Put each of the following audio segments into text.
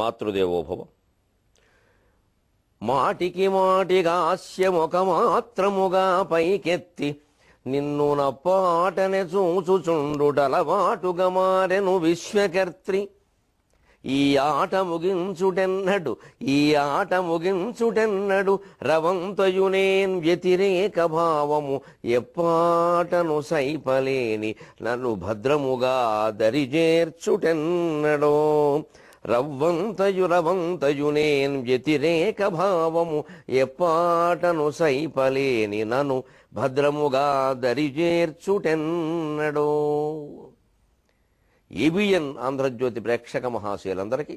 మాతృదేవోభవ. మాటికి మాటిగా హాస్యమొక మాత్రముగా పైకెత్తి నిన్ను నప్పాటనే చూచుచుండుటలవాటుగా మారెను విశ్వకర్త్రి. ఈ ఆట ముగించుటెన్నడు రవంతయునేన్ వ్యతిరేక భావము ఎప్పాటను సైపలేని నన్ను భద్రముగా దరిజేర్చుటెన్నడో. రవంతయునేన్ వ్యతిరేక భావము ఎప్పాటను సైపలేని నన్ను భద్రముగా దరిజేర్చుటెన్నడో. ఏబిఎన్ ఆంధ్రజ్యోతి ప్రేక్షక మహాశయులందరికీ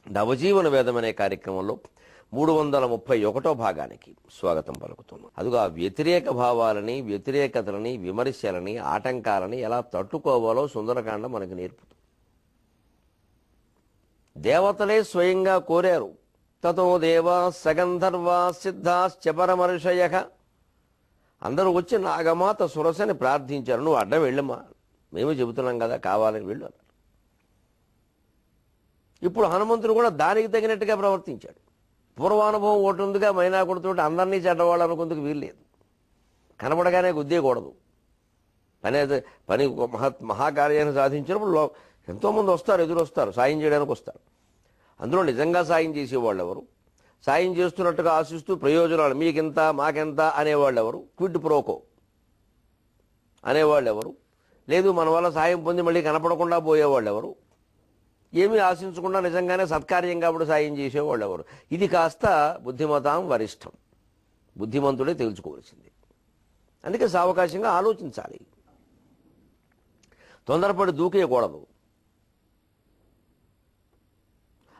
నవజీవన వేదం అనే కార్యక్రమంలో 331వ భాగానికి స్వాగతం పలుకుతున్నాం. అదుగా వ్యతిరేక భావాలని, వ్యతిరేకతలని, విమర్శలని, ఆటంకాలని ఎలా తట్టుకోవాలో సుందరకాండ మనకు నేర్పుతుంది. దేవతలే స్వయంగా కోరారు. తతో దేవా సగంధర్వా సిద్ధాశ్చ పరమర్షయః. అందరూ వచ్చి నాగమాత సురసని ప్రార్థించారు. నువ్వు అడ్డం వెళ్ళమ్మా, మేము చెబుతున్నాం కదా, కావాలని వెళ్ళు అన్నారు. ఇప్పుడు హనుమంతుడు కూడా దానికి తగినట్టుగా ప్రవర్తించాడు. పూర్వానుభవం ఒకటి ఉందిగా, మైనాకుడితో అందరినీ చెడ్డవాళ్ళు అనుకుందుకు వీల్లేదు. కనపడగానే గుద్దేయకూడదు. పని మహాకార్యాన్ని సాధించినప్పుడు ఎంతోమంది వస్తారు, ఎదురొస్తారు, సాయం చేయడానికి వస్తారు. అందులో నిజంగా సాయం చేసేవాళ్ళు ఎవరు, సాయం చేస్తున్నట్టుగా ఆశిస్తూ ప్రయోజనాలు మీకింత మాకెంత అనేవాళ్ళు ఎవరు, క్విడ్ ప్రోకో అనేవాళ్ళు ఎవరు, లేదు మన వల్ల సాయం పొంది మళ్ళీ కనపడకుండా పోయేవాళ్ళు ఎవరు, ఏమీ ఆశించకుండా నిజంగానే సత్కార్యం కాబట్టి సాయం చేసేవాళ్ళు ఎవరు. ఇది కాస్త బుద్ధిమతాం వరిష్టం, బుద్ధిమంతుడే తెలుసుకోవాల్సింది. అందుకే సావకాశంగా ఆలోచించాలి, తొందరపడి దూకేయకూడదు.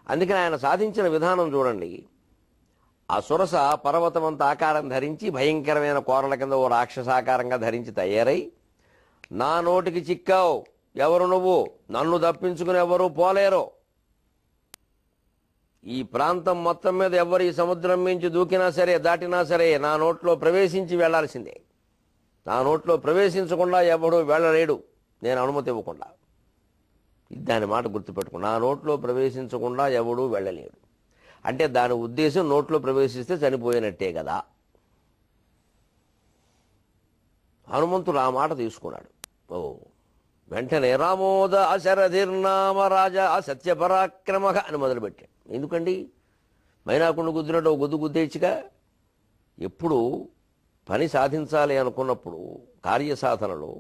అందుకని ఆయన సాధించిన విధానం చూడండి. ఆ సురస పర్వతమంత ఆకారం ధరించి భయంకరమైన కోరల కింద ఓ రాక్షసాకారంగా ధరించి తయారై, నా నోటికి చిక్కావు, ఎవరు నువ్వు, నన్ను తప్పించుకుని ఎవరు పోలేరో, ఈ ప్రాంతం మొత్తం మీద ఎవరు ఈ సముద్రం మించి దూకినా సరే, దాటినా సరే నా నోట్లో ప్రవేశించి వెళ్లాల్సిందే, నా నోట్లో ప్రవేశించకుండా ఎవడు వెళ్ళలేడు నేను అనుమతి ఇవ్వకుండా. దాని మాట గుర్తుపెట్టుకో, నా నోట్లో ప్రవేశించకుండా ఎవడూ వెళ్ళలేడు అంటే దాని ఉద్దేశం నోట్లో ప్రవేశిస్తే చనిపోయినట్టే కదా. హనుమంతుడు ఆ మాట తీసుకున్నాడు. వెంటనే రామోద అశరథిర్నామ రాజా సత్యపరాక్రమ అని మొదలుపెట్టాడు. ఎందుకండి, మైనాకుడిని గుద్దినట్టు గుద్దు గుద్దేచ్చుగా. ఎప్పుడు పని సాధించాలి అనుకున్నప్పుడు కార్యసాధనలో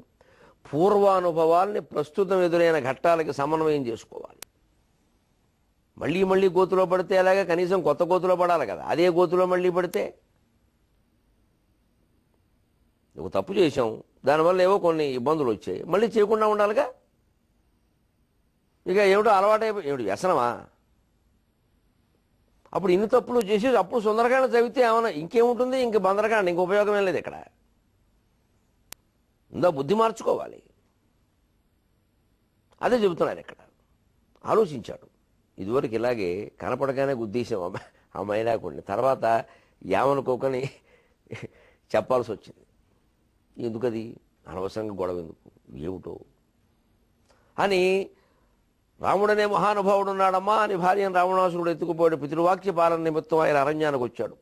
పూర్వానుభవాల్ని ప్రస్తుతం ఎదురైన ఘట్టాలకి సమన్వయం చేసుకోవాలి. మళ్ళీ మళ్ళీ గోతులో పడితే అలాగే, కనీసం కొత్త గోతులో పడాలి కదా. అదే గోతులో మళ్ళీ పడితే నువ్వు తప్పు చేశాం, దానివల్ల ఏవో కొన్ని ఇబ్బందులు వచ్చాయి, మళ్ళీ చేయకుండా ఉండాలిగా. ఇక ఏమిటో ఏమిటి వ్యసనమా? అప్పుడు ఇన్ని తప్పులు చేసి అప్పుడు సుందరకాండ చదివితే ఏమన్నా ఇంకేముంటుంది, ఇంక బందరకాండ ఇంక ఉపయోగం లేదు. ఇక్కడ ఉందా, బుద్ధి మార్చుకోవాలి. అదే చెబుతున్నాడు ఇక్కడ. ఆలోచించాడు. ఇదివరకు ఇలాగే కనపడగానే గుద్దేశాం ఆ మైనాకుడిని, తర్వాత ఏమనుకోకని చెప్పాల్సి వచ్చింది. ఎందుకది, అనవసరంగా గొడవ ఎందుకు, ఏమిటో అని రాముడనే మహానుభావుడు ఉన్నాడమ్మా అని భార్యను రావణాసురుడు ఎత్తుకుపోయాడు. పితృవాక్య పాలన నిమిత్తం ఆయన అరణ్యానికి వచ్చాడు.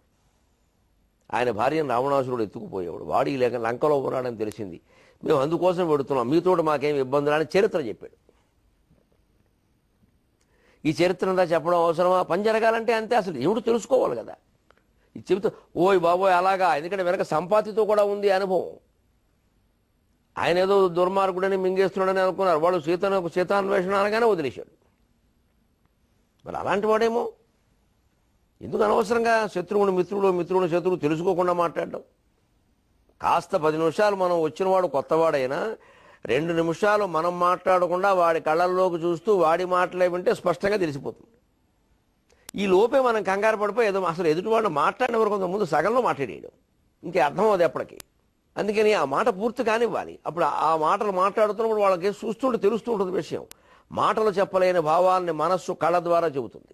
ఆయన భార్యను రావణాసురుడు ఎత్తుకుపోయేవాడు. వాడి లేక లంకలో ఉన్నాడని తెలిసింది. మేము అందుకోసం పెడుతున్నాం, మీతో మాకేం ఇబ్బందులు అని చరిత్ర చెప్పాడు. ఈ చరిత్ర అంతా చెప్పడం అవసరమా? పని జరగాలంటే అంతే, అసలు ఏమిటో తెలుసుకోవాలి కదా. ఇది చెబుతూ ఓయ్ బాబోయ్ అలాగా, ఎందుకంటే వెనక సంపాతితో కూడా ఉంది అనుభవం. ఆయన ఏదో దుర్మార్గుడని మింగేస్తున్నాడని అనుకున్నారు వాళ్ళు. సీతాన్వేషణ అనగానే వదిలేశాడు. మరి అలాంటి వాడేమో ఎందుకు అనవసరంగా శత్రువుని మిత్రుడు, మిత్రుని శత్రువు తెలుసుకోకుండా మాట్లాడడం. కాస్త 10 నిమిషాలు మనం వచ్చినవాడు కొత్తవాడైనా 2 నిమిషాలు మనం మాట్లాడకుండా వాడి కళ్ళల్లోకి చూస్తూ వాడి మాటలే వింటే స్పష్టంగా తెలిసిపోతుంది. ఈ లోపే మనం కంగారు పడిపోయి ఏదో అసలు ఎదుటివాడు మాట్లాడిన వరకు కొంతమంది సగంలో మాట్లాడేయడం, ఇంకే అర్థం అవుతుంది ఎప్పటికీ. అందుకని ఆ మాట పూర్తి కానివ్వాలి. అప్పుడు ఆ మాటలు మాట్లాడుతున్నప్పుడు వాళ్ళకి చూస్తుంటే తెలుస్తూ ఉంటుంది విషయం. మాటలు చెప్పలేని భావాల్ని మనస్సు కళ్ళ ద్వారా చెబుతుంది.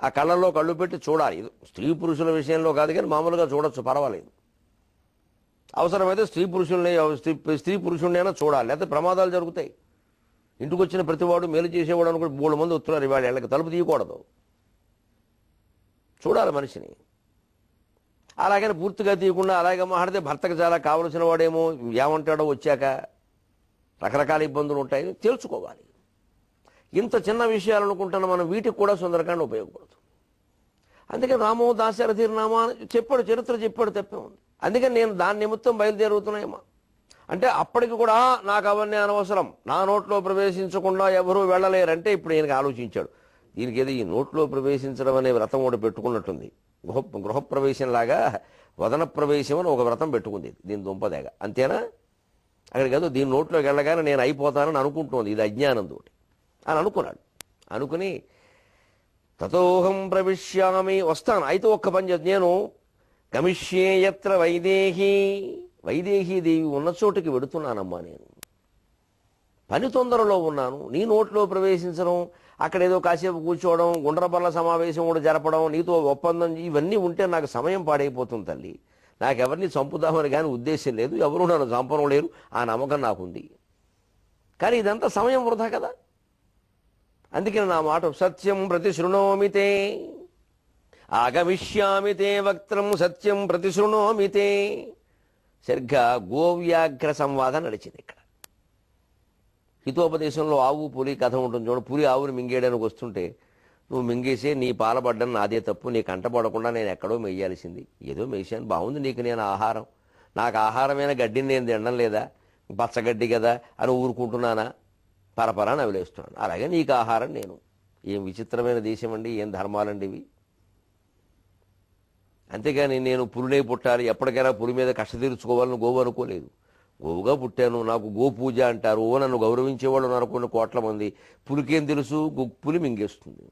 ఆ కళ్ళల్లో కళ్ళు పెట్టి చూడాలి. స్త్రీ పురుషుల విషయంలో కాదు కానీ మామూలుగా చూడొచ్చు, పర్వాలేదు. అవసరమైతే స్త్రీ పురుషుణ్ణైనా చూడాలి, లేకపోతే ప్రమాదాలు జరుగుతాయి. ఇంటికి వచ్చిన ప్రతివాడు మేలు చేసేవాడు అనుకుంటే 3 మంది వస్తున్నారు ఇవాళ ఇళ్ళకి తలుపు తీయకూడదు, చూడాలి మనిషిని. అలాగని పూర్తిగా తీయకుండా అలాగే మాట్లాడితే భర్తకు చాలా కావలసిన వాడేమో ఏమంటాడో వచ్చాక రకరకాల ఇబ్బందులు ఉంటాయి, తెలుసుకోవాలి. ఇంత చిన్న విషయాలు అనుకుంటున్న మనం వీటికి కూడా సుందరకాండ ఉపయోగపడుతుంది. అందుకని రామో దాశరథిర్నామా చెప్పాడు, చరిత్ర చెప్పాడు, తప్పే ఉంది. అందుకని నేను దాని నిమిత్తం బయలుదేరుతున్నాయేమో అంటే అప్పటికి కూడా నాకు అవన్నీ అనవసరం, నా నోట్లో ప్రవేశించకుండా ఎవరూ వెళ్ళలేరంటే ఇప్పుడు ఈయనకి ఆలోచించాడు. దీనికి ఏదో ఈ నోట్లో ప్రవేశించడం అనే వ్రతం ఒకటి పెట్టుకున్నట్టుంది. గృహప్రవేశంలాగా వదన ప్రవేశం అని ఒక వ్రతం పెట్టుకుంది దీని దుంపదేగ. అంతేనా? అక్కడికి ఏదో దీని నోట్లోకి వెళ్ళగానే నేను అయిపోతానని అనుకుంటోంది, ఇది అజ్ఞానంతో అని అనుకున్నాడు. అనుకుని తతోహం ప్రవిశ్యామి, వస్తాను, అయితే ఒక్క పని చేస్తాను, నేను గమిష్యే యత్ర వైదేహి, వైదేహీదేవి ఉన్న చోటుకి వెడుతున్నానమ్మా, నేను పని తొందరలో ఉన్నాను, నీ నోట్లో ప్రవేశించడం, అక్కడ ఏదో కాసేపు కూర్చోవడం, గుండ్రబల్ల సమావేశం కూడా జరపడం, నీతో ఒప్పందం, ఇవన్నీ ఉంటే నాకు సమయం పాడైపోతుంది తల్లి. నాకెవరిని చంపుదామని కానీ ఉద్దేశం లేదు, ఎవరు నన్ను చంపడం లేరు, ఆ నమ్మకం నాకుంది. కానీ ఇదంతా సమయం వృధా కదా. అందుకని నా మాట సత్యం ప్రతి శృణోమితే, ఆగమిష్యామితే వక్త్రం సత్యం ప్రతి శృణోమితే. సరిగ్గా గోవ్యాఘ్ర సంవాదం నడిచింది ఇక్కడ. హితోపదేశంలో ఆవు పులి కథ ఉంటుంది చూడండి. పులి ఆవుని మింగేయడానికి వస్తుంటే, నువ్వు మింగేసే, నీ పాలబడ్డం నాదే తప్పు, నీ కంటపడకుండా నేను ఎక్కడో మెయ్యాల్సింది, ఏదో మెయ్యాను, బాగుంది నీకు నేను ఆహారం, నాకు ఆహారమైన గడ్డిని నేను తినడం లేదా, పచ్చగడ్డి కదా అని ఊరుకుంటున్నానా, పరపరా నవిలేస్తున్నాను. అలాగే నీకు ఆహారం నేను. ఏం విచిత్రమైన దేశం అండి, ఏం ధర్మాలండి ఇవి. అంతేగాని నేను పులినే పుట్టాలి, ఎప్పటికైనా పులి మీద కష్ట తీర్చుకోవాలని గోవు అనుకోలేదు. గోవుగా పుట్టాను, నాకు గోపూజ అంటారు, నన్ను గౌరవించేవాళ్ళు అనుకున్న కోట్ల మంది. పులికేం తెలుసు, పులి మింగేస్తుంది.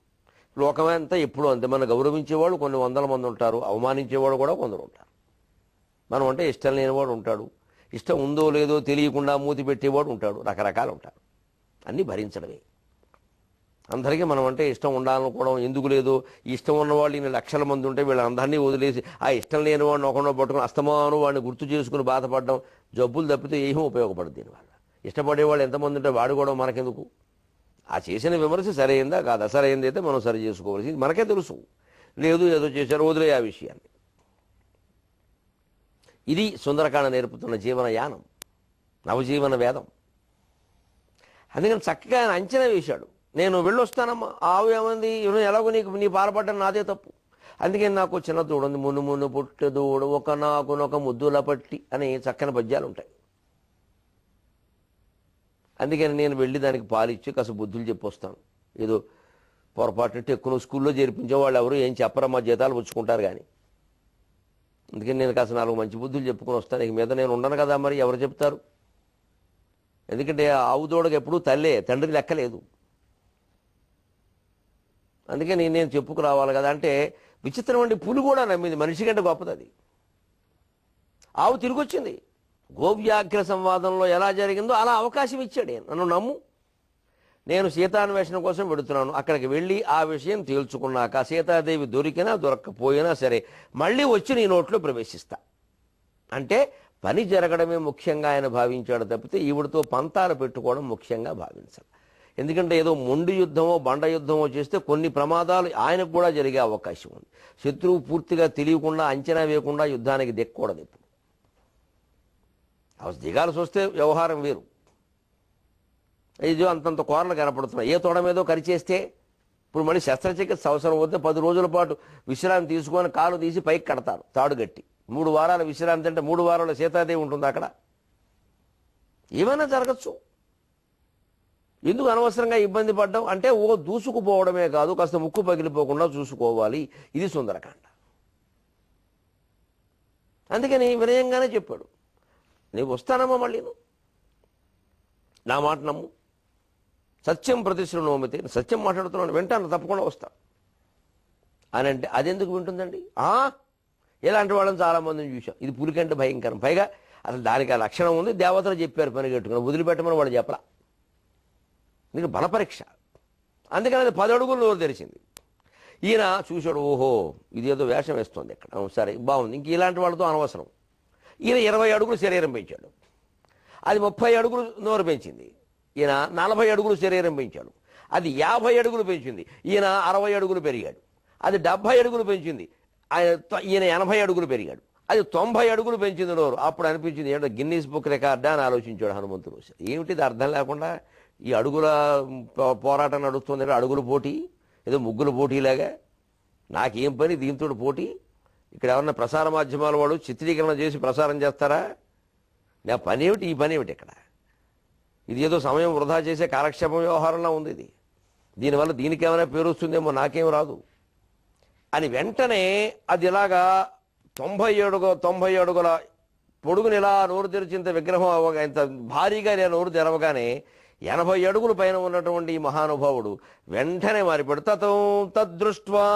లోకమంతా ఎప్పుడూ అంతే, మనం గౌరవించేవాళ్ళు కొన్ని వందల మంది ఉంటారు, అవమానించేవాడు కూడా కొందరు ఉంటారు. మనం అంటే ఇష్టం లేనివాడు ఉంటాడు, ఇష్టం ఉందో లేదో తెలియకుండా మూతి పెట్టేవాడు ఉంటాడు, రకరకాలు ఉంటారు. అన్నీ భరించడమే. అందరికీ మనం అంటే ఇష్టం ఉండాలనుకోవడం ఎందుకు లేదు. ఇష్టం ఉన్నవాళ్ళు ఇన్ని లక్షల మంది ఉంటే వీళ్ళందరినీ వదిలేసి ఆ ఇష్టం లేని వాడిని ఒకనో పట్టుకుని అస్తమానం వాడిని గుర్తు చేసుకుని బాధపడడం, జబ్బులు తప్పితే ఏమీ ఉపయోగపడదు దీనివల్ల. ఇష్టపడేవాళ్ళు ఎంతమంది ఉంటే వాడు కూడా మనకెందుకు. ఆ చేసిన విమర్శ సరైందా కాదా, సరైంది అయితే మనం సరి చేసుకోవాల్సింది మనకే తెలుసు. లేదు ఏదో చేశారు, వదిలే ఆ విషయాన్ని. ఇది సుందరకాండ నేర్పుతున్న జీవనయానం, నవజీవన వేదం. అందుకని చక్కగా ఆయన అంచనా వేశాడు. నేను వెళ్ళొస్తానమ్మా, ఆవు ఏమంది, ఎలాగో నీకు నీ పాల్పడ్డం నాదే తప్పు, అందుకని నాకు చిన్న దూడ ఉంది, మును మును పుట్ట దూడ ఒక నాకునొక ముద్దుల పట్టి అని చక్కని పద్యాలు ఉంటాయి. అందుకని నేను వెళ్ళి దానికి పాలిచ్చి కాస్త బుద్ధులు చెప్పొస్తాను. ఏదో పొరపాటు టెక్కును స్కూల్లో చేర్పించే వాళ్ళు ఎవరు ఏం చెప్పరమ్మా, జీతాలు పుచ్చుకుంటారు కానీ. అందుకని నేను కాస్త 4 మంచి బుద్ధులు చెప్పుకొని వస్తాను. ఇక మీద నేను ఉండను కదా, మరి ఎవరు చెప్తారు. ఎందుకంటే ఆవు దూడకు ఎప్పుడూ తల్లే, తండ్రి లెక్కలేదు. అందుకని నేను చెప్పుకు రావాలి కదా. అంటే విచిత్రం అండి, పులి కూడా నమ్మింది, మనిషి కంటే గొప్పది అది. ఆవు తిరిగి వచ్చింది. గోవ్యాఘ్ర సంవాదంలో ఎలా జరిగిందో అలా అవకాశం ఇచ్చాడు. నన్ను నమ్ము, నేను సీతాన్వేషణ కోసం వెడుతున్నాను, అక్కడికి వెళ్ళి ఆ విషయం తేల్చుకున్నాక సీతాదేవి దొరికినా దొరక్కపోయినా సరే మళ్ళీ వచ్చి నీ నోట్లో ప్రవేశిస్తా అంటే పని జరగడమే ముఖ్యంగా ఆయన భావించాడు తప్పితే ఈవిడతో పంతాలు పెట్టుకోవడం ముఖ్యంగా భావించాలి. ఎందుకంటే ఏదో మొండి యుద్ధమో బండ యుద్ధమో చేస్తే కొన్ని ప్రమాదాలు ఆయనకు కూడా జరిగే అవకాశం ఉంది. శత్రువు పూర్తిగా తెలియకుండా అంచనా వేయకుండా యుద్ధానికి దిక్కకూడదు. ఇప్పుడు దిగాల్సి వస్తే వ్యవహారం వేరు. ఇది అంతంత కూరలు కనపడుతున్నాయి, ఏ తొడ మీదో కరిచేస్తే ఇప్పుడు మళ్ళీ శస్త్రచికిత్స అవసరం వస్తే 10 రోజుల పాటు విశ్రాంతి తీసుకొని కాలు తీసి పైకి కడతారు తాడు గట్టి. 3 వారాల విశ్రాంతి అంటే 3 వారాల సీతాదేవి ఉంటుంది అక్కడ. ఏమైనా జరగచ్చు, ఎందుకు అనవసరంగా ఇబ్బంది పడ్డం అంటే దూసుకుపోవడమే కాదు, కాస్త ముక్కు పగిలిపోకుండా చూసుకోవాలి. ఇది సుందరకాండ. అందుకని వినయంగానే చెప్పాడు, నీవు వస్తానమ్మా, మళ్ళీ నా మాట నమ్ము, సత్యం ప్రతిశృణోమితే, సత్యం మాట్లాడుతున్నాను, వింటాను, తప్పకుండా వస్తా అని. అంటే అదెందుకు వింటుందండి? ఇలాంటి వాళ్ళని చాలామందిని చూసాం. ఇది పులికంటే భయంకరం. పైగా అసలు దానికి ఆ లక్షణం ఉంది, దేవతలు చెప్పారు పని కట్టుకుని, వదిలిపెట్టమని వాడు చెప్పలా. నీకు బలపరీక్ష. అందుకని అది 10 అడుగులు నోరు తెరిచింది. ఈయన చూశాడు, ఓహో ఇదేదో వేషం వేస్తుంది ఇక్కడ, సరే బాగుంది, ఇంక ఇలాంటి వాళ్ళతో అనవసరం. ఈయన 20 అడుగులు శరీరం పెంచాడు, అది 30 అడుగులు నోరు పెంచింది. ఈయన 40 అడుగులు శరీరం పెంచాడు. అది 50 అడుగులు పెంచింది. ఈయన 60 అడుగులు పెరిగాడు. అది 70 అడుగులు పెంచింది. ఈయన 80 అడుగులు పెరిగాడు. అది 90 అడుగులు పెంచింది నోరు. అప్పుడు అనిపించింది ఏంటో గిన్నీస్ బుక్ రికార్డా అని ఆలోచించాడు హనుమంతుడు. ఏమిటిది అర్థం లేకుండా ఈ అడుగుల పోరాటం నడుస్తుంది, అడుగుల పోటీ, ఏదో ముగ్గుల పోటీలాగా. నాకేం పని దీంతో పోటీ? ఇక్కడ ఎవరన్నా ప్రసార మాధ్యమాల వాడు చిత్రీకరణ చేసి ప్రసారం చేస్తారా? నా పని ఏమిటి, ఈ పని ఏమిటి? ఇక్కడ ఇది ఏదో సమయం వృధా చేసే కాలక్షేపం వ్యవహారంలో ఉంది. ఇది దీనివల్ల దీనికి ఏమైనా పేరు వస్తుందేమో, నాకేం రాదు అని వెంటనే అది ఇలాగా 90 అడుగుల పొడుగుని ఇలా నోరు తెరిచింత విగ్రహం అవగా, ఇంత భారీగా ఇలా నోరు తెరవగానే 80 అడుగుల పైన ఉన్నటువంటి ఈ మహానుభావుడు వెంటనే మారిపోయాడు. తద్దృష్ట్వా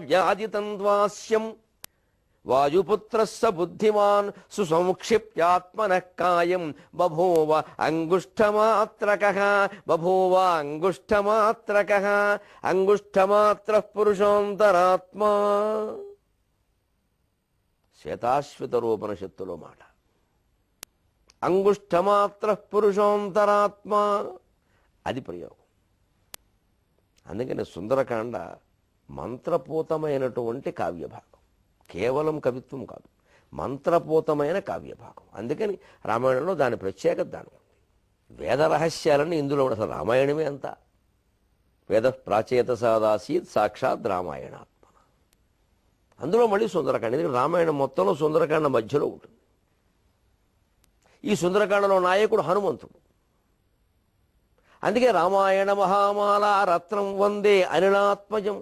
వ్యాధితం ద్వాస్యం వాయుపుత్రస్స బుద్ధిమాన్ సుసంక్షిప్యాత్మనః కాయం బభూవ అంగుష్ఠమాత్రకః అంగుష్ఠమాత్రః పురుషోంతరాత్మా. శ్వేతాశ్వత రూపనిషత్తులో మాట. అంగుష్ఠమాత్రః పురుషోంతరాత్మా అది ప్రయోగం. అందుకని సుందరకాండ మంత్రపూతమైనటువంటి కావ్యభాగం, కేవలం కవిత్వం కాదు, మంత్రపూతమైన కావ్యభాగం. అందుకని రామాయణంలో దాని ప్రత్యేకత దానికి ఉంది. వేద రహస్యాలన్నీ ఇందులో అసలు రామాయణమే అంతా. వేద ప్రాచేత సాదాసీత్ సాక్షాత్ రామాయణాత్మ. అందులో మళ్ళీ సుందరకాండ, ఎందుకంటే రామాయణం మొత్తంలో సుందరకాండ మధ్యలో ఉంటుంది. ఈ సుందరకాండలో నాయకుడు హనుమంతుడు. అందుకే రామాయణ మహామాల రత్నం వందే అనిలాత్మజం.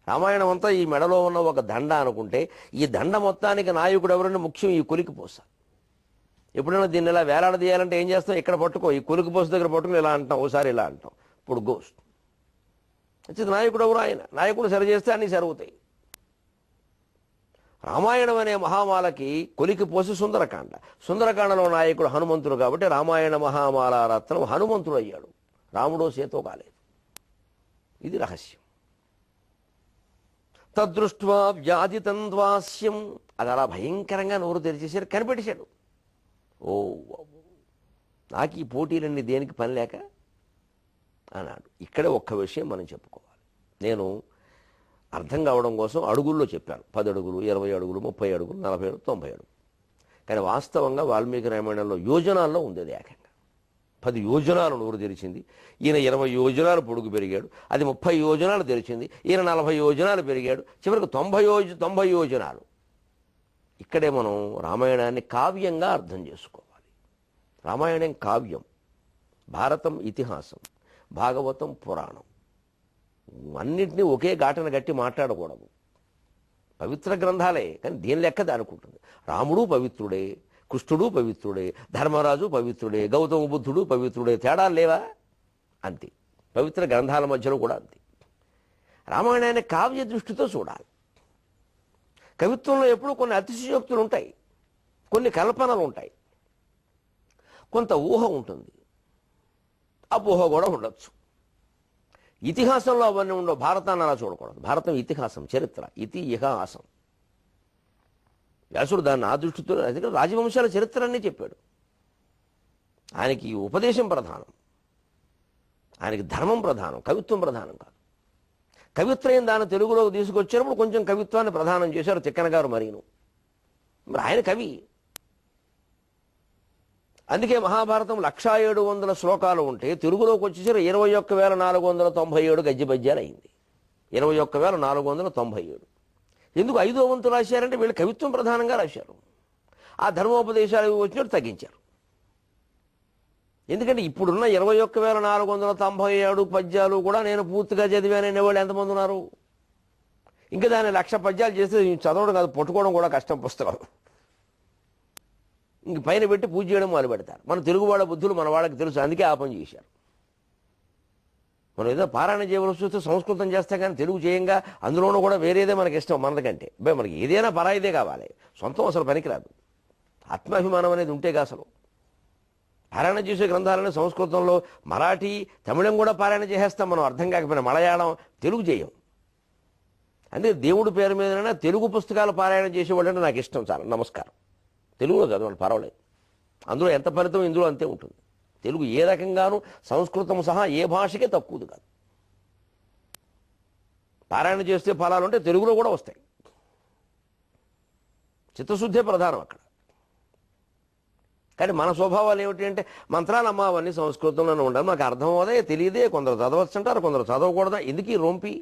రామాయణం అంతా ఈ మెడలో ఉన్న ఒక దండ అనుకుంటే, ఈ దండ మొత్తానికి నాయకుడు ఎవరైనా ముఖ్యం ఈ కొలికి పోస. ఎప్పుడైనా దీన్ని ఇలా వేలాడదీయాలంటే ఏం చేస్తాం? ఇక్కడ పట్టుకో, ఈ కొలికి పోస దగ్గర పట్టుకుని ఇలా అంటాం, ఓసారి ఇలా అంటాం, ఇప్పుడు గోస్ట్. నాయకుడు ఎవరు? ఆయన. నాయకుడు సరి చేస్తే అన్నీ సరుగుతాయి. రామాయణం అనే మహామాలకి కొలికి పోసి సుందరకాండ. సుందరకాండలో నాయకుడు హనుమంతుడు కాబట్టి రామాయణ మహామాల రత్నం హనుమంతుడు అయ్యాడు. రాముడో సీతో కాలేదు. ఇది రహస్యం. తద్దృష్ట్వా వ్యాధితం ద్వాస్యం. అది అలా భయంకరంగా నోరు తెరిచేసాడు, కనిపెట్టేశాడు. ఓ నాకు ఈ పోటీలన్నీ దేనికి పని లేక అన్నాడు. ఇక్కడే ఒక్క విషయం మనం చెప్పుకోవాలి. నేను అర్థం కావడం కోసం అడుగుల్లో చెప్పాను. 10 అడుగులు, 20 అడుగులు, 30 అడుగులు, 40 అడుగులు, 90 అడుగులు. కానీ వాస్తవంగా వాల్మీకి రామాయణంలో యోజనాల్లో ఉండేది. ఏకంగా 10 యోజనాలు నోరు తెరిచింది. ఈయన 20 యోజనాలు పొడుగు పెరిగాడు. అది 30 యోజనాలు తెరిచింది. ఈయన 40 యోజనాలు పెరిగాడు. చివరికి 90 యోజనాలు. ఇక్కడే మనం రామాయణాన్ని కావ్యంగా అర్థం చేసుకోవాలి. రామాయణం కావ్యం, భారతం ఇతిహాసం, భాగవతం పురాణం. అన్నింటినీ ఒకే ఘాటన గట్టి మాట్లాడకూడదు. పవిత్ర గ్రంథాలే, కానీ దీని లెక్క దానుకుంటుంది. రాముడు పవిత్రుడే, కృష్ణుడు పవిత్రుడే, ధర్మరాజు పవిత్రుడే, గౌతమ బుద్ధుడు పవిత్రుడే. తేడాలు లేవా? అంతే. పవిత్ర గ్రంథాల మధ్యలో కూడా అంతే. రామాయణాన్ని కావ్య దృష్టితో చూడాలి. కవిత్వంలో ఎప్పుడూ కొన్ని అతిశయోక్తులు ఉంటాయి, కొన్ని కల్పనలు ఉంటాయి, కొంత ఊహ ఉంటుంది, అపోహ కూడా ఉండొచ్చు. ఇతిహాసంలో అవన్నీ ఉండవు. భారతాన్ని అలా చూడకూడదు. భారతం ఇతిహాసం, చరిత్ర. ఇతిహాసం. వ్యాసుడు దాన్ని ఆ దృష్టితో, అందుకని రాజవంశాల చరిత్ర అన్నీ చెప్పాడు. ఆయనకి ఉపదేశం ప్రధానం, ఆయనకి ధర్మం ప్రధానం, కవిత్వం ప్రధానం కాదు. కవిత్వం దాన్ని తెలుగులోకి తీసుకొచ్చినప్పుడు కొంచెం కవిత్వాన్ని ప్రధానం చేశారు తిక్కన గారు. మరీను మరి ఆయన కవి. అందుకే మహాభారతం 1700 శ్లోకాలు ఉంటే తెలుగులోకి వచ్చేసరి 21,497 గద్య పద్యాలు అయింది. 21,497. ఎందుకు 5వ వంతు రాశారంటే వీళ్ళు కవిత్వం ప్రధానంగా రాశారు. ఆ ధర్మోపదేశాలు వచ్చినట్టు తగ్గించారు. ఎందుకంటే ఇప్పుడున్న 21,497 పద్యాలు కూడా నేను పూర్తిగా చదివాననే వాళ్ళు ఎంతమంది ఉన్నారు? ఇంకా దాన్ని 1,00,000 పద్యాలు చేస్తే చదవడం కాదు, పట్టుకోవడం కూడా కష్టం పుస్తకాలు. ఇంక పైన పెట్టి పూజ చేయడం మొదలు పెడతారు. మన తెలుగు వాళ్ళ బుద్ధులు మన వాళ్ళకి తెలుసు, అందుకే ఆ పని చేశారు. మనం ఏదో పారాయణ చేయవలసి వస్తే సంస్కృతం చేస్తాం, కానీ తెలుగు చేయంగా అందులోనూ కూడా వేరేదే మనకి ఇష్టం మనకంటే. మనకి ఏదైనా పరాయిదే కావాలి, సొంతం అసలు పనికిరాదు. ఆత్మాభిమానం అనేది ఉంటేగా అసలు. పారాయణ చేసే గ్రంథాలని సంస్కృతంలో మరాఠీ, తమిళం కూడా పారాయణ చేసేస్తాం మనం, అర్థం కాకపోయినా. మలయాళం, తెలుగు చేయం. అందుకే దేవుడి పేరు మీదైనా తెలుగు పుస్తకాలు పారాయణ చేసేవాళ్ళంటే నాకు ఇష్టం. చాలా నమస్కారం. తెలుగులో చదవండి పర్వాలేదు, అందులో ఎంత ఫలితం ఇందులో అంతే ఉంటుంది. తెలుగు ఏ రకంగానూ సంస్కృతం సహా ఏ భాషకే తక్కువది కాదు. పారాయణ చేస్తే ఫలాలు ఉంటే తెలుగులో కూడా వస్తాయి. చిత్తశుద్ధే ప్రధానం అక్కడ. కానీ మన స్వభావాలు ఏమిటి అంటే మంత్రాలు అమ్మ అవన్నీ సంస్కృతంలోనే ఉండాలి, మాకు అర్థం అవ్వదే తెలియదే, కొందరు చదవచ్చు అంటారు, కొందరు చదవకూడదా, ఎందుకు ఈ రొంపి,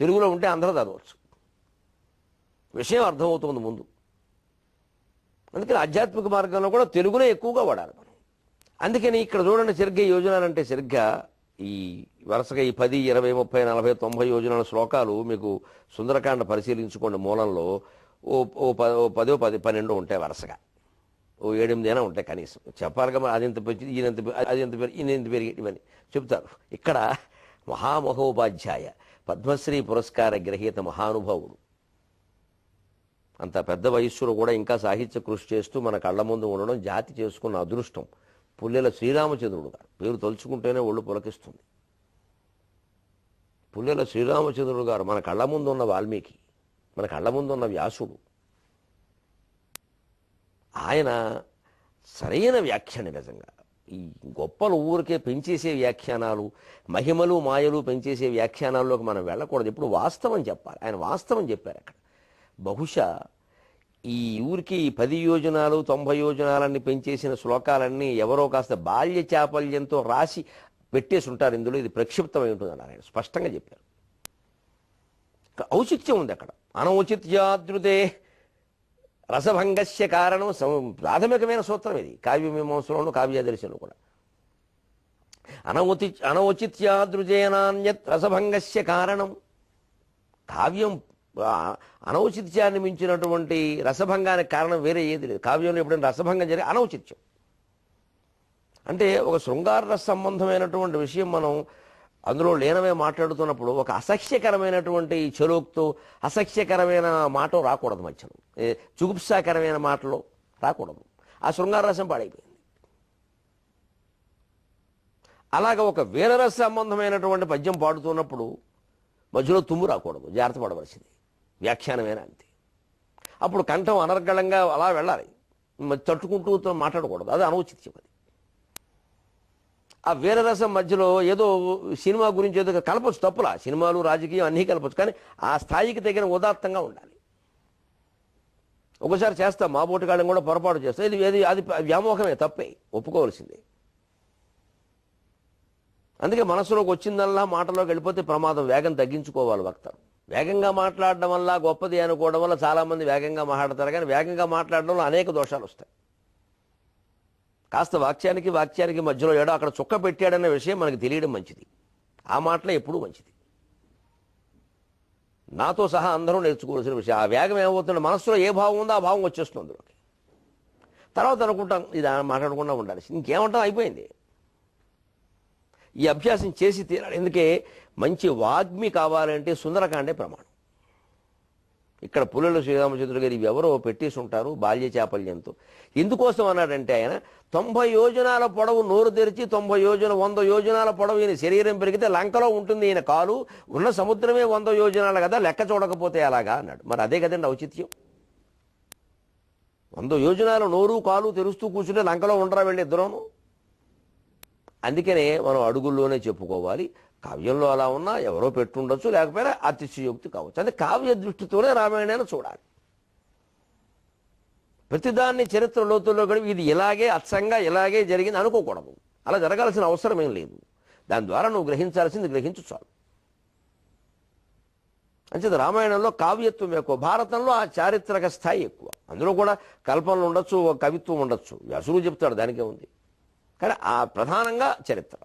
తెలుగులో ఉంటే అందరూ చదవచ్చు, విషయం అర్థమవుతుంది ముందు. అందుకని ఆధ్యాత్మిక మార్గంలో కూడా తెలుగునే ఎక్కువగా వాడాలి మనం. అందుకని ఇక్కడ చూడండి, సరిగ్గా యోజనాలు అంటే సరిగ్గా ఈ వరుసగా ఈ 10, 20, 30, 40, 90 యోజనాల శ్లోకాలు మీకు సుందరకాండ పరిశీలించుకోండి. మూలంలో ఓ 10, 12 ఉంటాయి వరుసగా, ఓ 7, 8 ఉంటాయి కనీసం. చెప్పాలిగా అదింత పెంచి ఈయనంత అదింత ఈయనంత పెరిగి ఇవన్నీ చెప్తారు. ఇక్కడ మహామహోపాధ్యాయ పద్మశ్రీ పురస్కార గ్రహీత మహానుభావుడు, అంత పెద్ద వయస్సులో కూడా ఇంకా సాహిత్య కృషి చేస్తూ మన కళ్ళ ముందు ఉండడం జాతి చేసుకున్న అదృష్టం. పుల్లెల శ్రీరామచంద్రుడు గారు పేరు తలుచుకుంటేనే ఒళ్ళు పులకిస్తుంది. పుల్లెల శ్రీరామచంద్రుడు గారు మన కళ్ళ ముందు ఉన్న వాల్మీకి, మన కళ్ళ ముందు ఉన్న వ్యాసుడు. ఆయన సరైన వ్యాఖ్యానం. నిజంగా ఈ గొప్పలు ఊరికే పెంచేసే వ్యాఖ్యానాలు, మహిమలు మాయలు పెంచేసే వ్యాఖ్యానాల్లోకి మనం వెళ్ళకూడదు. ఇప్పుడు వాస్తవం చెప్పాలి. ఆయన వాస్తవం చెప్పారు అక్కడ. బహుశా ఈ ఊరికి 10 యోజనాలు 90 యోజనాలన్నీ పెంచేసిన శ్లోకాలన్నీ ఎవరో కాస్త బాల్య చాపల్యంతో రాసి పెట్టేసి ఉంటారు ఇందులో, ఇది ప్రక్షిప్తమై ఉంటుందని ఆయన స్పష్టంగా చెప్పారు. ఔచిత్యం ఉంది అక్కడ. అనౌచిత్యాదృతే రసభంగస్య కారణం ప్రాథమికమైన సూత్రం ఇది కావ్యమీమాంసలోను కావ్యాదర్శంలో కూడా. అనౌచిత్యాదృజేనాన్యత్ రసభంగస్య కారణం. కావ్యం అనౌచిత్యాన్ని మించినటువంటి రసభంగానికి కారణం వేరే ఏది లేదు. కావ్యంలో ఎప్పుడైనా రసభంగం జరిగే అనౌచిత్యం అంటే ఒక శృంగార రస సంబంధమైనటువంటి విషయం మనం అందులో లీనమే మాట్లాడుతున్నప్పుడు ఒక అసహ్యకరమైనటువంటి చెలోక్తో అసహ్యకరమైన మాట రాకూడదు, మధ్యలో చుగుప్సాకరమైన మాటలు రాకూడదు. ఆ శృంగార రసం పాడైపోయింది. అలాగ ఒక వీరరస సంబంధమైనటువంటి పద్యం పాడుతున్నప్పుడు మధ్యలో తుమ్ము రాకూడదు, జాగ్రత్త పడవలసింది. వ్యాఖ్యానమేనా అంతే. అప్పుడు కంఠం అనర్గళంగా అలా వెళ్ళాలి, తట్టుకుంటూ మాట్లాడకూడదు, అది అనౌచిత్యం. అది ఆ వీరరసం మధ్యలో ఏదో సినిమా గురించి ఏదో కలపచ్చు, తప్పులా. సినిమాలు రాజకీయం అన్నీ కలపచ్చు, కానీ ఆ స్థాయికి తగిన ఉదాత్తంగా ఉండాలి. ఒకసారి చేస్తాం, మా బోటిగాళ్ళని కూడా పొరపాటు చేస్తాం, అది వ్యామోహమే, తప్పే, ఒప్పుకోవాల్సిందే. అందుకే మనసులోకి వచ్చిందల్లా మాటలోకి వెళ్ళిపోతే ప్రమాదం. వేగం తగ్గించుకోవాలి వక్తలు. వేగంగా మాట్లాడడం వల్ల గొప్పది అనుకోవడం వల్ల చాలామంది వేగంగా మాట్లాడతారు, కానీ వేగంగా మాట్లాడడంలో అనేక దోషాలు వస్తాయి. కాస్త వాక్యానికి మధ్యలో ఏడో అక్కడ చుక్క పెట్టాడన్న విషయం మనకి తెలియడం మంచిది. ఆ మాటలే ఎప్పుడూ మంచిది. నాతో సహా అందరూ నేర్చుకోవాల్సిన విషయం. ఆ వేగం ఏమవుతుందో మనసులో ఏ భావం ఉందో ఆ భావం వచ్చేస్తుంది అందులోకి. తర్వాత అనుకుంటాం ఇది మాట్లాడకుండా ఉండాలి, ఇంకేమంటాం, అయిపోయింది. ఈ అభ్యాసం చేసి తీరాలి. ఎందుకే మంచి వాగ్మి కావాలంటే సుందరకాండే ప్రమాణం. ఇక్కడ పుల్లెల శ్రీరామచంద్రుడు గారు ఇవి ఎవరో పెట్టేసి ఉంటారు బాల్య చాపల్యంతో. ఎందుకోసం అన్నాడంటే ఆయన 90 యోజనాల పొడవు నోరు తెరిచి 100 యోజనాల పొడవు ఈయన శరీరం పెరిగితే లంకలో ఉంటుంది ఈయన కాలు, ఉన్న సముద్రమే 100 యోజనాలు కదా, లెక్క చూడకపోతే అలాగా అన్నాడు. మరి అదే కదండి ఔచిత్యం. 100 యోజనాలు నోరు కాలు తెరుస్తూ కూర్చుంటే లంకలో ఉండరా వెళ్ళి ఇద్దరును. అందుకనే మనం అడుగుల్లోనే చెప్పుకోవాలి. కావ్యంలో అలా ఉన్నా ఎవరో పెట్టుండొచ్చు, లేకపోయినా అతిశయోక్తి కావచ్చు. అంటే కావ్య దృష్టితోనే రామాయణాన్ని చూడాలి. ప్రతిదాన్ని చరిత్ర లోతుల్లో గడిపి ఇది ఇలాగే అచ్చంగా ఇలాగే జరిగింది అనుకోకూడదు. అలా జరగాల్సిన అవసరం ఏం లేదు. దాని ద్వారా నువ్వు గ్రహించాల్సింది గ్రహించు చాలు. అంచేత రామాయణంలో కావ్యత్వం ఎక్కువ, భారతంలో ఆ చారిత్రక స్థాయి ఎక్కువ. అందులో కూడా కల్పనలు ఉండొచ్చు, కవిత్వం ఉండొచ్చు, వ్యాసుడు చెప్తాడు, దానికే ఉంది. కానీ ఆ ప్రధానంగా చరిత్ర.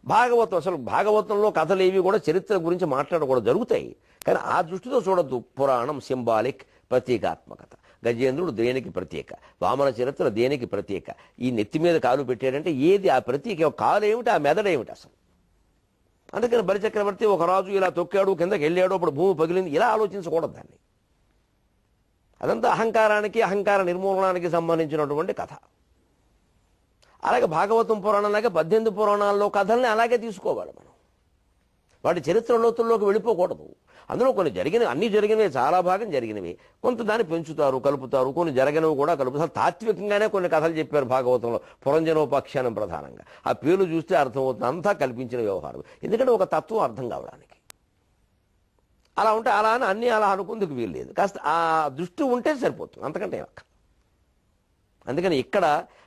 భాగవతం, అసలు భాగవతంలో కథలు ఏవి కూడా చరిత్ర గురించి మాట్లాడకూడదు, జరుగుతాయి, కానీ ఆ దృష్టితో చూడద్దు. పురాణం సింబాలిక్, ప్రతీకాత్మకత. గజేంద్రుడు దేనికి ప్రత్యేక, వామన చరిత్ర దేనికి ప్రత్యేక, ఈ నెత్తి మీద కాలు పెట్టాడంటే ఏది ఆ ప్రతీక, కాలు ఏమిటి, ఆ మెదడేమిటి అసలు. అందుకని బలిచక్రవర్తి ఒక రాజు ఇలా తొక్కాడు, కిందకి వెళ్ళాడు, అప్పుడు భూమి పగిలింది, ఇలా ఆలోచించకూడదు దాన్ని. అదంతా అహంకారానికి, అహంకార నిర్మూలనానికి సంబంధించినటువంటి కథ. అలాగే భాగవతం పురాణం లాగా 18 పురాణాల్లో కథల్ని అలాగే తీసుకోవాలి మనం. వాటి చరిత్ర లోతుల్లోకి వెళ్ళిపోకూడదు. అందులో కొన్ని జరిగినవి, అన్నీ జరిగినవి, చాలా భాగం జరిగినవి, కొంత దాన్ని పెంచుతారు, కలుపుతారు, కొన్ని జరగనివి కూడా కలుపుతారు. తాత్వికంగానే కొన్ని కథలు చెప్పారు భాగవతంలో, పురంజనోపాఖ్యానం ప్రధానంగా. ఆ పేర్లు చూస్తే అర్థమవుతుంది, అంతా కల్పించిన వ్యవహారం. ఎందుకంటే ఒక తత్వం అర్థం కావడానికి. అలా ఉంటే అలా అని అన్నీ అలా అనుకుందుకు వీలు లేదు. కాస్త ఆ దృష్టి ఉంటే సరిపోతుంది, అంతకంటే ఏమక్క. అందుకని ఇక్కడ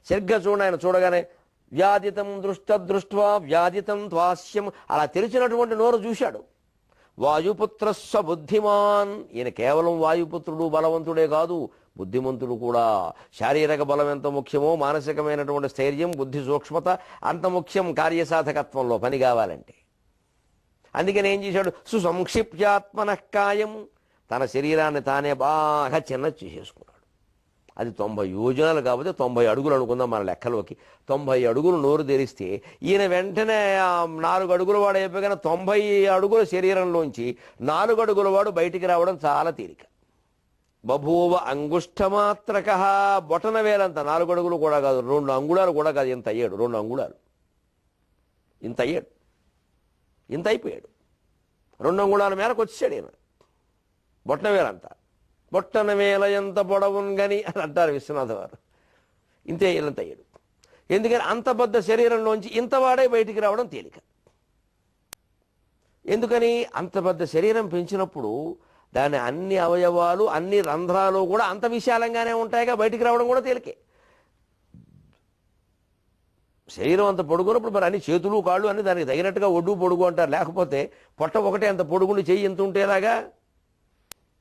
సరిగ్గా చూడండి, ఆయన చూడగానే వ్యాధితం దృష్టా వ్యాధితం త్వాస్యం, అలా తెరిచినటువంటి నోరు చూశాడు. వాయుపుత్రస్వ బుద్ధిమాన్, ఈయన కేవలం వాయుపుత్రుడు బలవంతుడే కాదు, బుద్ధిమంతుడు కూడా. శారీరక బలం ఎంత ముఖ్యమో మానసికమైనటువంటి స్థైర్యం, బుద్ధి సూక్ష్మత అంత ముఖ్యం కార్యసాధకత్వంలో పని కావాలంటే. అందుకని ఏం చేశాడు, సుసంక్షిప్యాత్మనఃకాయం, తన శరీరాన్ని తానే బాగా చిన్న చేసేసుకున్నాడు. అది 90 యోజనాలు కాబట్టి 90 అడుగులు అనుకుందాం మన లెక్కలోకి. 90 అడుగులు నోరు తెరిస్తే ఈయన వెంటనే 4 అడుగుల వాడు అయిపోయిన 90 అడుగుల శరీరంలోంచి 4 అడుగుల వాడు బయటికి రావడం చాలా తేలిక. బభూవ అంగుష్టమాత్రక, బొటన వేలంత, 4 అడుగులు కూడా కాదు, 2 అంగుళాలు కూడా కాదు, ఇంత అయ్యాడు. 2 అంగుళాలు ఇంత అయ్యాడు, ఇంత అయిపోయాడు. 2 అంగుళాల మేరకు వచ్చాడు ఈయన. బొట్టన వేలంతా, బొట్టన వేల ఎంత పొడవున్ గని అని అంటారు విశ్వనాథ వారు. ఇంతే ఇంత అయ్యాడు. ఎందుకని అంత పెద్ద శరీరంలోంచి ఇంతవాడే బయటికి రావడం తేలిక. ఎందుకని అంత పెద్ద శరీరం పెంచినప్పుడు దాని అన్ని అవయవాలు, అన్ని రంధ్రాలు కూడా అంత విశాలంగానే ఉంటాయిగా, బయటికి రావడం కూడా తేలికే. శరీరం అంత పొడుగున్నప్పుడు మరి అన్ని చేతులు కాళ్ళు అన్ని దానికి తగినట్టుగా ఒడ్డు పొడుగు అంటారు. లేకపోతే పొట్ట ఒకటే అంత పొడుగుని చెయ్యి ఎంత ఉంటేలాగా,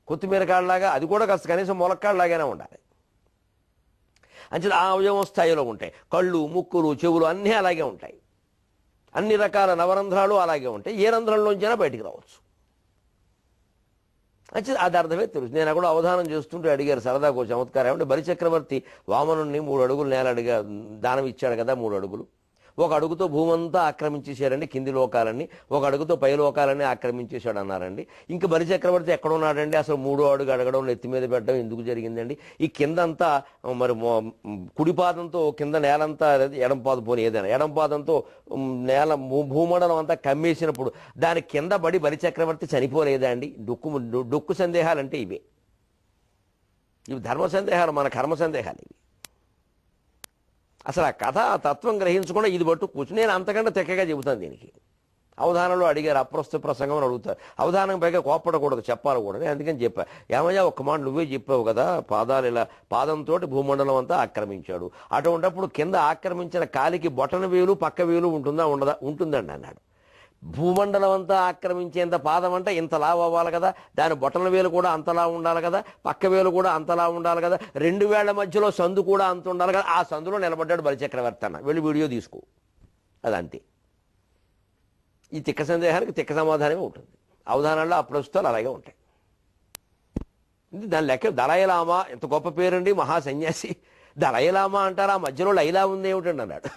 కొత్తిమీర కాళ్ళలాగా, అది కూడా కాస్త కనీసం మొలక్కాళ్ళలాగానే ఉండాలి. అంచేది ఆ అవయవం స్థాయిలో ఉంటాయి. కళ్ళు, ముక్కులు, చెవులు అన్నీ అలాగే ఉంటాయి. అన్ని రకాల నవరంధ్రాలు అలాగే ఉంటాయి. ఏ రంధ్రంలోంచైనా బయటికి రావచ్చు. అంచేది అది అర్థమే తెలుసు. నేను అక్కడ అవధానం చేస్తుంటే అడిగారు సరదాకు చమత్కారం, ఏమంటే బలిచక్రవర్తి వామనుణ్ణి 3 అడుగులు నేల దానం ఇచ్చాడు కదా, 3 అడుగులు. 1 అడుగుతో భూమంతా ఆక్రమించేశారండి, కింది లోకాలన్నీ. 1 అడుగుతో పై లోకాలన్నీ ఆక్రమించేశాడు అన్నారండి. ఇంకా బలిచక్రవర్తి ఎక్కడున్నాడండి, అసలు 3వ అడుగు అడగడం, నెత్తి మీద పెట్టడం ఎందుకు జరిగిందండి? ఈ కిందంతా మరి కుడిపాదంతో కింద నేలంతా, ఎడంపాదం పోనీ ఏదైనా, ఎడంపాదంతో నేల భూమండలం అంతా కమ్మేసినప్పుడు దాని కింద పడి బలిచక్రవర్తి చనిపోలేదా అండి? డొక్కు సందేహాలంటే ఇవే. ఇవి ధర్మ సందేహాలు, మన కర్మ సందేహాలు ఇవి. అసలు ఆ కథ, ఆ తత్వం గ్రహించకుండా ఇది పట్టు కూర్చుని నేను అంతకంటే తెక్కగా చెబుతాను దీనికి. అవధానంలో అడిగారు, అప్రస్తుత ప్రసంగం అని అడుగుతారు. అవధానం పైగా కోప్పడకూడదు, చెప్పాలి కూడా. అందుకని చెప్పా, ఏమయ్యా ఒక్క మాట నువ్వే చెప్పావు కదా, పాదాలు ఇలా పాదంతో భూమండలం అంతా ఆక్రమించాడు. అటువంటిప్పుడు కింద ఆక్రమించిన కాలికి బొటన వేలు పక్క వేలు ఉంటుందా ఉండదా? ఉంటుందండి అన్నాడు. భూమండలం అంతా ఆక్రమించేంత పాదం అంటే ఇంత లావు అవ్వాలి కదా, దాని బొటన వేలు కూడా అంతలా ఉండాలి కదా, పక్క వేలు కూడా అంతలా ఉండాలి కదా, 2 వేళ్ల మధ్యలో సందు కూడా అంత ఉండాలి కదా. ఆ సందులో నిలబడ్డాడు బలిచక్రవర్తి అన్న. వెళ్ళి వీడియో తీసుకో, అదంతే. ఈ తిక్క సందేహానికి తిక్క సమాధానమే ఉంటుంది. అవధానాల్లో ఆ ప్రస్తుతాలు అలాగే ఉంటాయి. దాని లెక్క దళైలామా, ఎంత గొప్ప పేరండి, మహా సన్యాసి. దళైలామా అంటారా, మధ్యలో లైలా ఉంది ఏమిటండి అన్నాడు.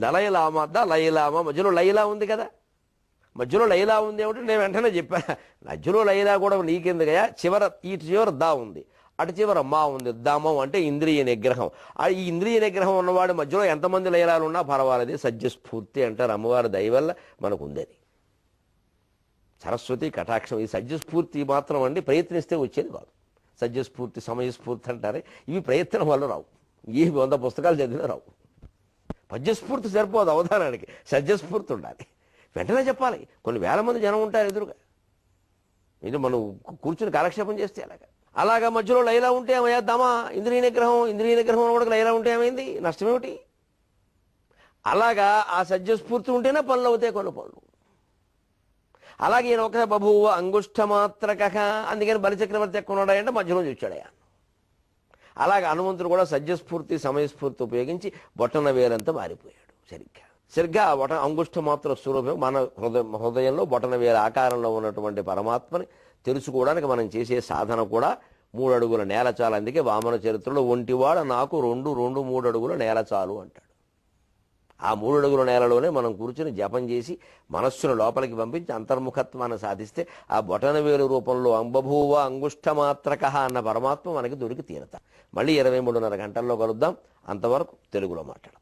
దళైలామా, లైలామా, మధ్యలో లైలా ఉంది కదా, మధ్యలో లైలా ఉంది ఏమిటి? నేను వెంటనే చెప్పాను, మధ్యలో లైలా కూడా నీకెందుకయ్యా, ఇటు చివర దా ఉంది, అటు చివర మా ఉంది. దామం అంటే ఇంద్రియ నిగ్రహం. ఈ ఇంద్రియ నిగ్రహం ఉన్నవాడు మధ్యలో ఎంతమంది లైలాలు ఉన్నా పర్వాలేదు. సజ్జస్ఫూర్తి అంటారు, అమ్మవారి దయ వల్ల మనకు ఉంది అది. సరస్వతి కటాక్షం. ఈ సజ్జస్ఫూర్తి మాత్రం అండి ప్రయత్నిస్తే వచ్చేది కాదు. సజ్జస్ఫూర్తి, సమయస్ఫూర్తి అంటారే, ఇవి ప్రయత్నం వల్ల రావు. ఈ 100 పుస్తకాలు చదివినా రావు. పద్యస్ఫూర్తి సరిపోదు అవధానానికి, సజ్జస్ఫూర్తి ఉండాలి. వెంటనే చెప్పాలి. కొన్ని వేల మంది జనం ఉంటారు ఎదురుగా, ఇది మనం కూర్చుని కాలక్షేపం చేస్తే అలాగా మధ్యలో లైలా ఉంటే ఏమయ్యాద్దామా? ఇంద్రియ నిగ్రహం కూడా లైలా ఉంటే ఏమైంది, నష్టమేమిటి? అలాగా ఆ సజ్జస్ఫూర్తి ఉంటేనే పనులు అవుతాయి, కొన్ని పనులు. అలాగే ఈయన ఒక బభూవ అంగుష్టమాత్రక, అందుకని బలిచక్రవర్తి ఎక్కువ ఉన్నాడంటే మధ్యలో చూచాడయా. అలాగే హనుమంతుడు కూడా సజ్జస్ఫూర్తి, సమయస్ఫూర్తి ఉపయోగించి బొట్టన వేలంతా మారిపోయాడు. సరిగ్గా అంగుష్ట మాత్ర స్వరూపం మన హృదయంలో బొటన వేల ఆకారంలో ఉన్నటువంటి పరమాత్మని తెలుసుకోవడానికి మనం చేసే సాధన కూడా 3 అడుగుల నేల చాలు. అందుకే వామన చరిత్రలో ఒంటివాడ నాకు 2-3 అడుగుల నేల చాలు అంటాడు. ఆ 3 అడుగుల నేలలోనే మనం కూర్చుని జపం చేసి మనస్సును లోపలికి పంపించి అంతర్ముఖత్వాన్ని సాధిస్తే ఆ బొటన వేలు రూపంలో అంబభూవ అంగుష్టమాత్రక అన్న పరమాత్మ మనకి దొరికి తీరతా. మళ్ళీ 23:30 గంటల్లో కలుద్దాం. అంతవరకు తెలుగులో మాట్లాడదాం.